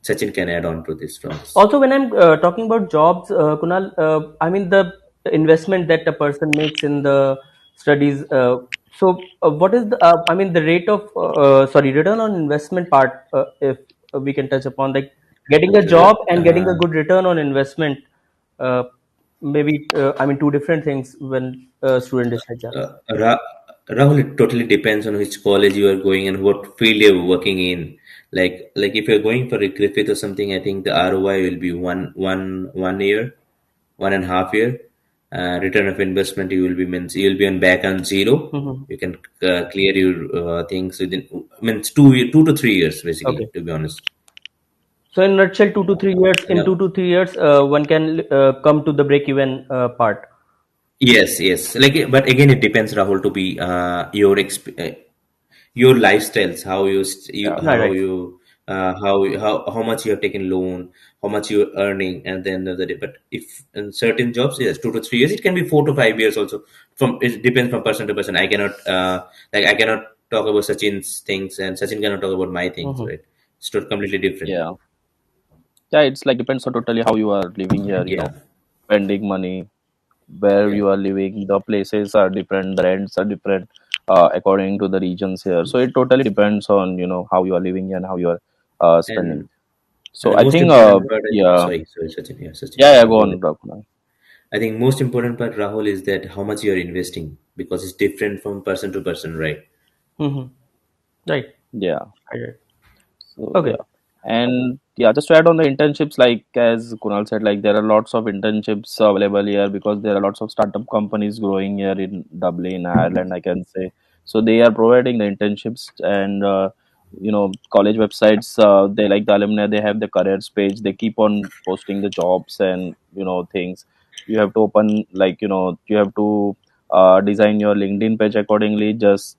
Sachin can add on to this from this. Also, when I'm talking about jobs, Kunal, I mean the investment that a person makes in the studies. What is the I mean the rate of sorry, return on investment part? If we can touch upon, like getting a job and getting a good return on investment. Uh, Maybe I mean two different things when a student decides that. Uh, Ra- Rahul, it totally depends on which college you are going and what field you're working in. Like if you're going for a Griffith or something, I think the ROI will be one year, 1.5 year. Return of investment, you'll be on back on zero. Hmm. You can clear your things within, means 2 to 3 years, basically, Okay. to be honest. So in nutshell, 2 to 3 years. In Now, 2 to 3 years, one can come to the break-even part. yes, yes. But again, it depends, Rahul, to be your lifestyles, how you Yeah. Right, how right. you how much you have taken loan, how much you're earning, and then the day. But if in certain jobs, yes, 2 to 3 years, it can be 4 to 5 years also. From it depends from person to person. I cannot I cannot talk about Sachin's things, and Sachin cannot talk about my things, Hmm. right? It's completely different. Yeah. Yeah, it's like depends on totally how you are living here, Yeah, spending money, where yeah. you are living, the places are different, the rents are different according to the regions here. So it totally depends on, how you are living and how you are spending. And So the I most think, important part, yeah, sorry, Sachin. Yeah, Sachin. yeah, yeah, Yeah, go go ahead. on, Kunal. I think most important part, Rahul, is that how much you are investing, because it's different from person to person, right? Hmm. Right. Yeah. Right, right. So Okay. yeah, and yeah, just to add on the internships, like as Kunal said, like there are lots of internships available here because there are lots of startup companies growing here in Dublin, Ireland, I can say. So they are providing the internships, and college websites. They like the alumni. They have the careers page. They keep on posting the jobs and things. You have to open, like you have to design your LinkedIn page accordingly. Just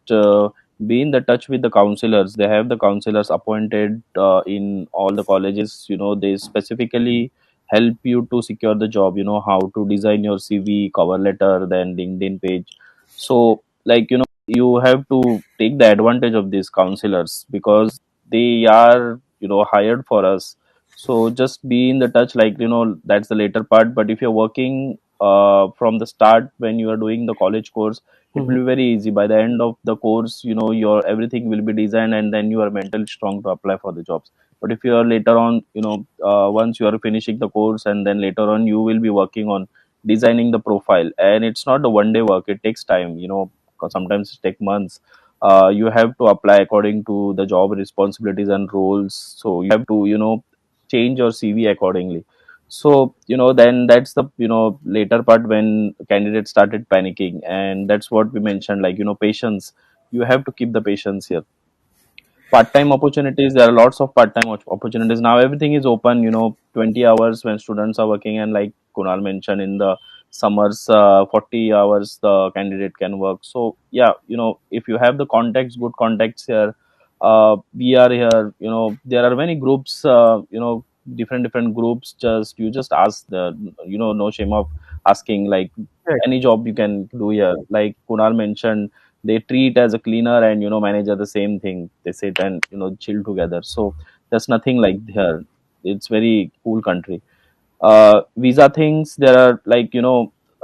be in the touch with the counselors. They have the counselors appointed in all the colleges. They specifically help you to secure the job. How to design your CV, cover letter, then LinkedIn page. So like you have to take the advantage of these counselors because they are hired for us. So just be in the touch, like that's the later part. But if you're working from the start when you are doing the college course, it will Hmm. be very easy. By the end of the course, your everything will be designed, and then you are mentally strong to apply for the jobs. But if you are later on, once you are finishing the course, and then later on you will be working on designing the profile, and it's not a one day work. It takes time, 'cause sometimes it take months. You have to apply according to the job responsibilities and roles, so you have to change your CV accordingly. So then that's the later part when candidates started panicking, and that's what we mentioned, like patience. You have to keep the patience here. Part-time opportunities, there are lots of part-time opportunities now. Everything is open, 20 hours when students are working, and like Kunal mentioned, in the summers, 40 hours the candidate can work. So yeah, if you have the contacts, good contacts here, we are here. There are many groups, different groups. Just ask the, no shame of asking, like Right. any job you can do here. Like Kunal mentioned, they treat as a cleaner and manager the same thing. They sit and chill together. So there's nothing like here. It's very cool country. Visa things, there are, like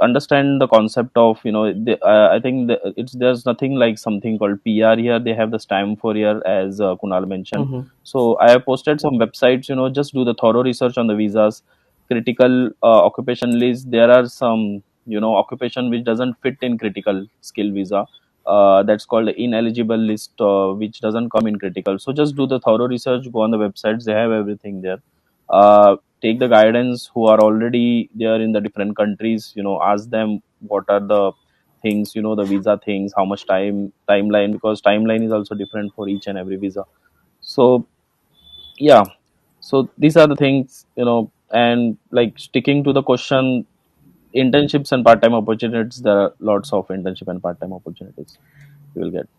understand the concept of I think it's there's nothing like something called PR here. They have the stamp for here, as Kunal mentioned. Hmm. So I have posted some websites. Just do the thorough research on the visas. Critical occupation list, there are some occupation which doesn't fit in critical skill visa, that's called ineligible list, which doesn't come in critical. So just do the thorough research, go on the websites, they have everything there. Take the guidance who are already there in the different countries, ask them what are the things, the visa things, how much timeline, because timeline is also different for each and every visa. So yeah, so these are the things, and like sticking to the question, internships and part-time opportunities, there are lots of internship and part-time opportunities you will get.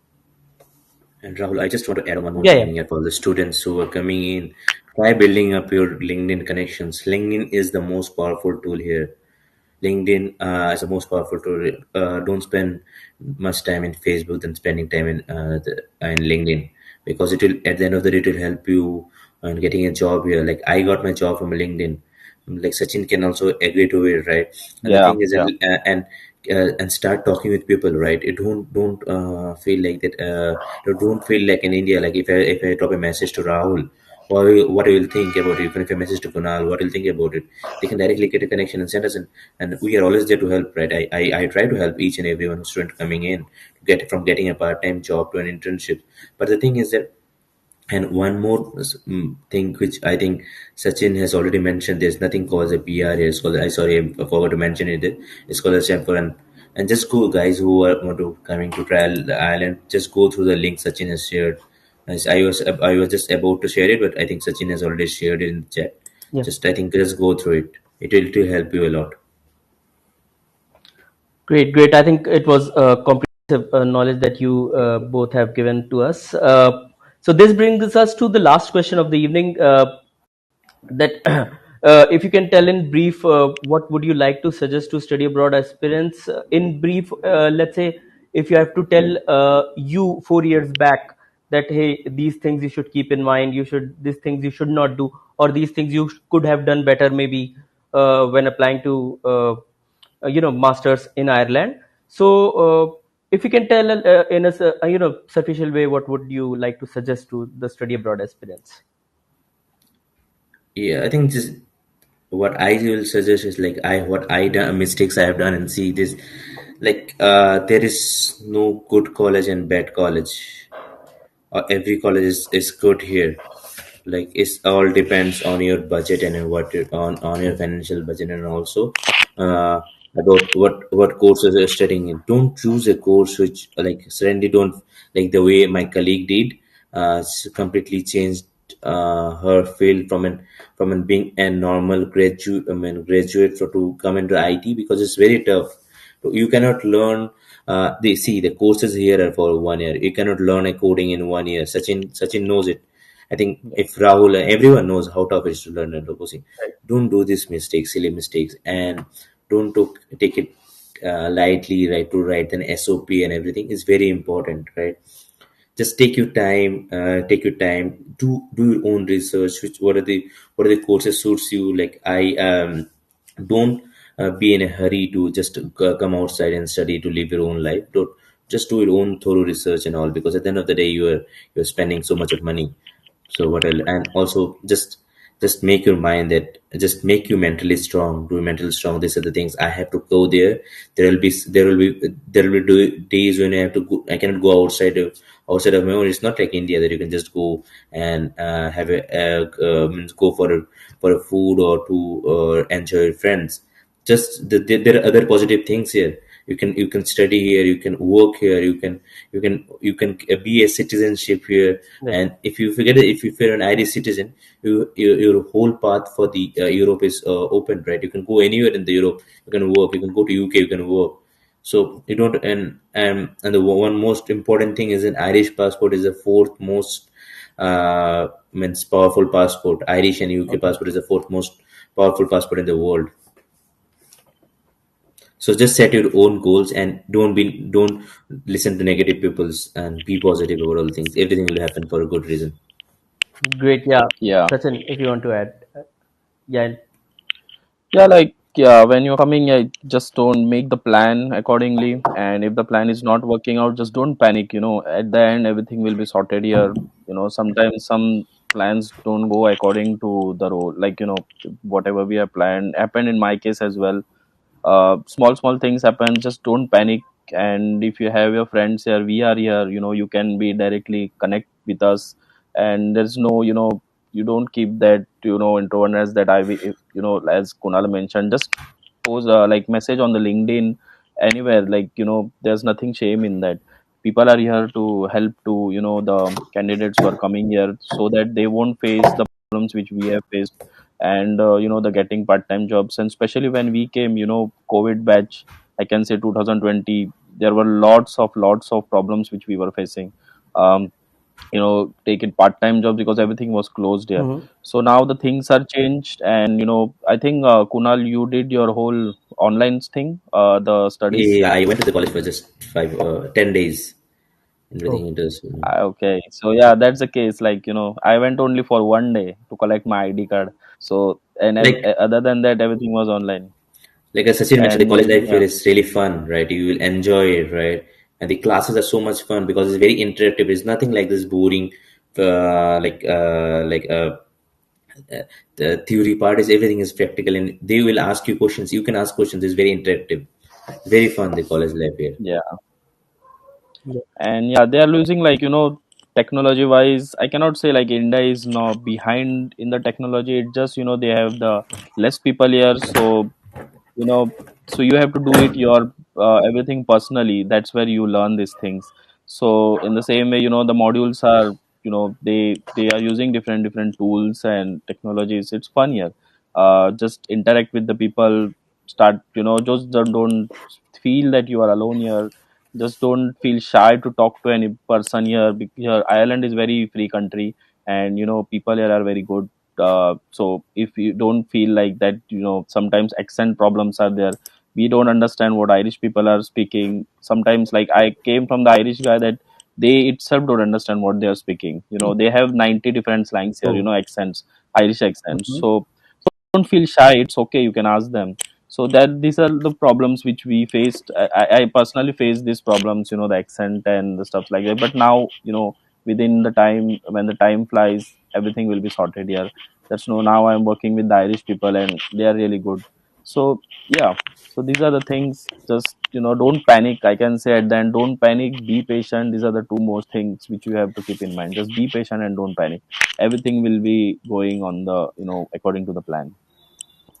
And Rahul, I just want to add one more Yeah, yeah. thing here for the students who are coming in. Try building up your LinkedIn connections. LinkedIn is the most powerful tool here. LinkedIn is the most powerful tool. Don't spend much time in Facebook than spending time in LinkedIn, because it will, at the end of the day, it will help you in getting a job here. Like I got my job from LinkedIn. Like Sachin can also agree to it, right? And the Yeah, thing is that yeah, and start talking with people, right? It don't feel like that. Don't feel like in India. Like if I drop a message to Rahul, what he will think about it. Even if I message to Kunal, what he'll think about it. They can directly get a connection and send us in, and we are always there to help, right? I try to help each and every one student coming in to get from getting a part-time job to an internship. But the thing is that, and one more thing which I think Sachin has already mentioned, there's nothing called a PR here. It's called, I sorry, I forgot to mention it. It's called a Stanford. And just go, guys who are want to coming to trial the island, just go through the link Sachin has shared. As I was just about to share it, but I think Sachin has already shared it in the chat. Yeah. Just I think just go through it. It will help you a lot. Great, great. I think it was comprehensive knowledge that you both have given to us. So this brings us to the last question of the evening. That if you can tell in brief, what would you like to suggest to study abroad aspirants? In brief, let's say if you have to tell you 4 years back that hey, these things you should keep in mind, these things you should not do, or these things you could have done better maybe when applying to masters in Ireland. So if you can tell in a sufficient way, what would you like to suggest to the study abroad aspirants? Yeah, I think just what I will suggest is like I done mistakes I have done, and see this, like there is no good college and bad college. Every college is good here. Like it's all depends on your budget and on your financial budget, and also uh, about what courses you're studying in. Don't choose a course which like suddenly don't, like the way my colleague did, completely changed her field from an being a normal graduate to come into IT, because it's very tough. So you cannot learn. They see the courses here are for 1 year. You cannot learn a coding in 1 year. Sachin knows it. I think Yeah. if Rahul, everyone knows how tough it is to learn a coding. Right. Don't do these mistakes, silly mistakes, and don't take it lightly. Right, to write an SOP and everything is very important. Right, just take your time, do your own research, which what are the courses suits you. Like I don't be in a hurry to just come outside and study to live your own life. Don't, just do your own thorough research and all, because at the end of the day you're spending so much of money. So what else? And also just make your mind that, just make you mentally strong, do mentally strong. These are the things I have to go there. There will be days when I have to go, I cannot go outside of my own. It's not like India that you can just go and have go for a food or to enjoy your friends. Just there are other positive things here. You can study here, you can work here, you can be a citizenship here. Right. And if you're an Irish citizen, your whole path for the Europe is open, right? You can go anywhere in the Europe. You can work, you can go to UK, you can work. So you don't, and the one most important thing is an Irish passport is the fourth most means powerful passport. Irish and UK Okay. passport is the fourth most powerful passport in the world. So just set your own goals and don't listen to negative people's, and be positive about all things. Everything will happen for a good reason. Great. Yeah. yeah, Sachin, if you want to add. Yeah. yeah. Like when you're coming, just don't make the plan accordingly. And if the plan is not working out, just don't panic. At the end, everything will be sorted here. Sometimes some plans don't go according to the role. Like whatever we have planned happened in my case as well. small things happen, just don't panic. And if you have your friends here, we are here, you can be directly connect with us. And there's no, you don't keep that, introvertness that as Kunal mentioned, just post like message on the LinkedIn, anywhere, like, there's nothing shame in that. People are here to help to, the candidates who are coming here, so that they won't face the problems which we have faced. And the getting part-time jobs, and especially when we came, COVID batch, I can say 2020, there were lots of problems which we were facing. um, taking part-time jobs because everything was closed here. Mhm. So now the things are changed, and I think, Kunal, you did your whole online thing, the studies. Yeah, I went to the college for just 10 days. Everything Oh. it is, Okay, so yeah, that's the case. Like, I went only for one day to collect my ID card. So, and like other than that, everything was online. as Sachin mentioned, the college And life here yeah, is really fun, right? You will enjoy it, right? And the classes are so much fun because it's very interactive. It's nothing like this boring, uh, like uh, like uh, the theory part is everything is practical, and they will ask you questions. You can ask questions. It's very interactive, very fun. The college life here. yeah. Yeah. And yeah, they are losing, like, technology wise. I cannot say like India is now behind in the technology. It just, they have the less people here. So, you know so you have to do it your everything personally. That's where you learn these things. So in the same way, the modules are, they are using different tools and technologies. It's fun here. Just interact with the people. Start, just don't feel that you are alone here. Just don't feel shy to talk to any person here, because here Ireland is very free country, and people here are very good. So if you don't feel like that, sometimes accent problems are there. We don't understand what Irish people are speaking sometimes. Like, I came from the Irish guy that they itself don't understand what they are speaking. They have 90 different slangs here, Oh. accents, Irish accents. Mhm. So don't feel shy, it's okay, you can ask them. So that these are the problems which we faced. I personally faced these problems, the accent and the stuff like that. But now, within the time, when the time flies, everything will be sorted here. That's no, now I'm working with the Irish people, and they are really good. So yeah, so these are the things. Just, don't panic, I can say at the end. Don't panic, be patient. These are the two most things which you have to keep in mind. Just be patient and don't panic. Everything will be going on the, according to the plan.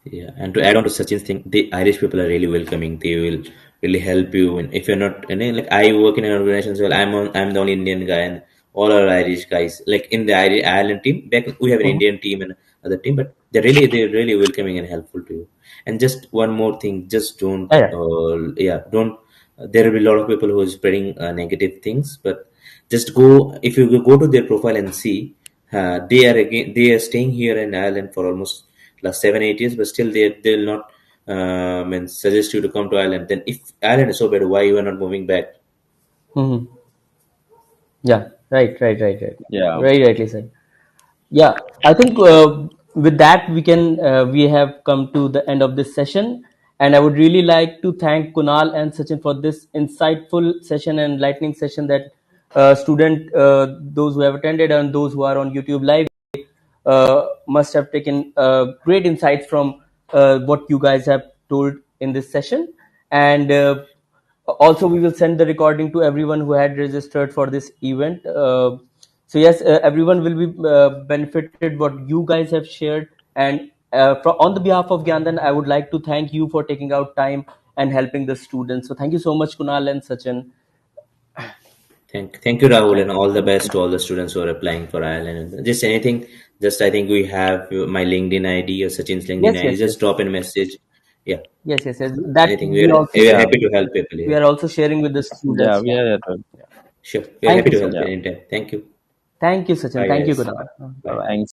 Yeah, and to add on to Sachin's thing, the Irish people are really welcoming. They will really help you. And if you're not, like I work in an organization as well. I'm the only Indian guy, and all are Irish guys. Like in the Ireland team, back we have an Mhm. Indian team and other team, but they're really welcoming and helpful to you. And just one more thing, just don't, Yeah. yeah, don't. There will be a lot of people who are spreading negative things, but just go if you go to their profile and see, they are staying here in Ireland for almost last 7 8 years, but still they'll not and suggest you to come to Ireland. Then if Ireland is so bad, why you are not moving back? Mhm. Yeah. Right. Yeah. Very rightly said. Yeah, I think with that we have come to the end of this session, and I would really like to thank Kunal and Sachin for this insightful session and lightning session that student those who have attended and those who are on YouTube live must have taken great insights from what you guys have told in this session. And also, we will send the recording to everyone who had registered for this event. So yes, everyone will be benefited what you guys have shared. And on the behalf of GyanDhan, I would like to thank you for taking out time and helping the students. So thank you so much, Kunal and Sachin. Thank you, Rahul, and Thank all the you. best to all the students who are applying for Ireland. Just anything, just I think we have my LinkedIn ID or Sachin's LinkedIn Yes, ID. yes, Just yes, drop in a message. Yeah, yes. That anything. we also, We are yeah, happy to help people we here. are also sharing with the Yeah, students. we Yeah, are. Sure, we are thank happy you to so help much. Yeah. anytime. Thank you. Thank you, Sachin. Bye, Thank you, guys. Kunal. Bye. Thanks.